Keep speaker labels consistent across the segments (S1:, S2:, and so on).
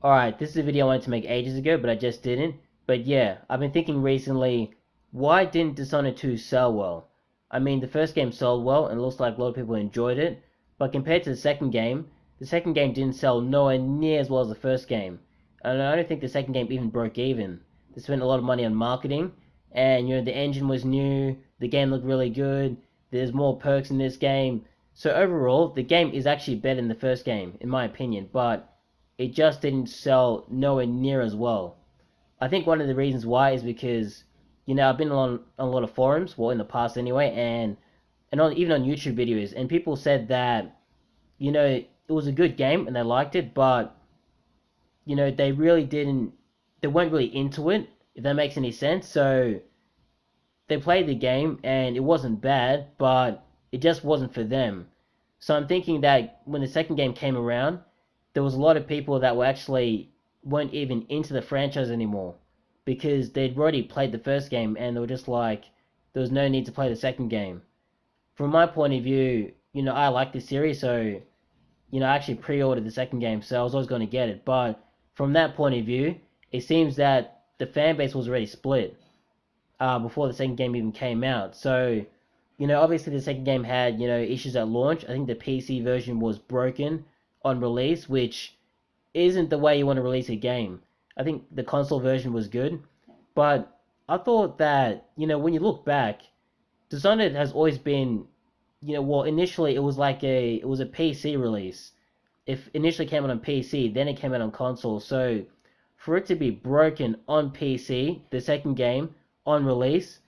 S1: Alright, this is a video I wanted to make ages ago, but I just didn't. But yeah, I've been thinking recently, why didn't Dishonored 2 sell well? I mean, the first game sold well, and it looks like a lot of people enjoyed it, but compared to the second game didn't sell nowhere near as well as the first game. And I don't think the second game even broke even. They spent a lot of money on marketing, and the engine was new, the game looked really good, there's more perks in this game. So overall, the game is actually better than the first game, in my opinion, but it just didn't sell nowhere near as well. I think one of the reasons why is because I've been on a lot of forums, well in the past anyway, and even on YouTube videos, and people said that it was a good game and they liked it, but they really didn't, they weren't really into it, if that makes any sense. So they played the game and it wasn't bad, but it just wasn't for them. So I'm thinking that when the second game came around, there was a lot of people that were actually weren't even into the franchise anymore because they'd already played the first game and they were just like, there was no need to play the second game. From my point of view, I like the series, so I actually pre-ordered the second game, so I was always going to get it. But from that point of view, it seems that the fan base was already split before the second game even came out. So, obviously the second game had, issues at launch. I think the PC version was broken on release, which isn't the way you want to release a game. I think the console version was good, but I thought that, when you look back, Dishonored has always been, well, initially it was a PC release. If initially came out on PC, then it came out on console. So for it to be broken on PC, the second game on release,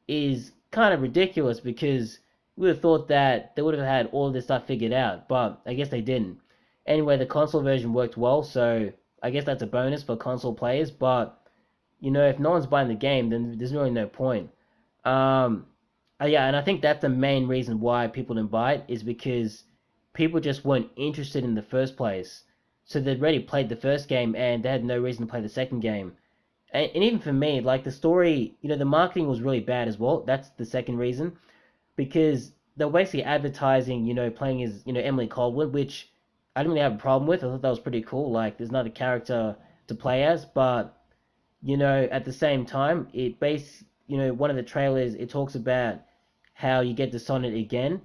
S1: is kind of ridiculous because we would have thought that they would have had all of this stuff figured out, but I guess they didn't. Anyway, the console version worked well, so I guess that's a bonus for console players, but if no one's buying the game, then there's really no point. Um, yeah, and I think that's the main reason why people didn't buy it is because people just weren't interested in the first place. So they'd already played the first game and they had no reason to play the second game. And even for me, like the story, the marketing was really bad as well. That's the second reason because they were basically advertising, playing as, Emily Caldwell, which I didn't really have a problem with. I thought that was pretty cool. Like, there's another character to play as, but at the same time, one of the trailers, it talks about how you get Dishonored again,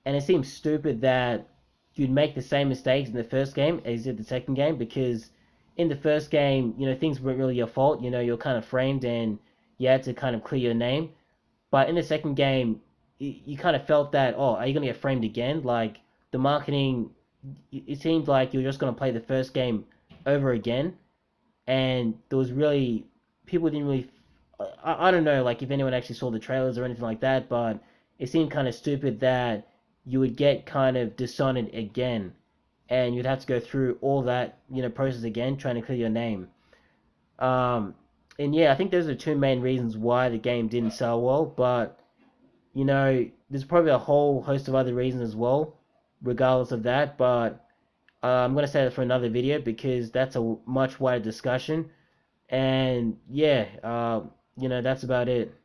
S1: and it seems stupid that you'd make the same mistakes in the first game as you did the second game because in the first game, things weren't really your fault. You're kind of framed and you had to kind of clear your name. But in the second game, you kind of felt that, oh, are you gonna get framed again? Like the marketing, it seemed like you were just gonna play the first game over again, and there was really people didn't really. I don't know, like if anyone actually saw the trailers or anything like that, but it seemed kind of stupid that you would get kind of Dishonored again, and you'd have to go through all that process again trying to clear your name. Um, and yeah, I think those are the two main reasons why the game didn't sell well. But there's probably a whole host of other reasons as well, regardless of that. But I'm gonna save it for another video because that's a much wider discussion. And yeah, that's about it.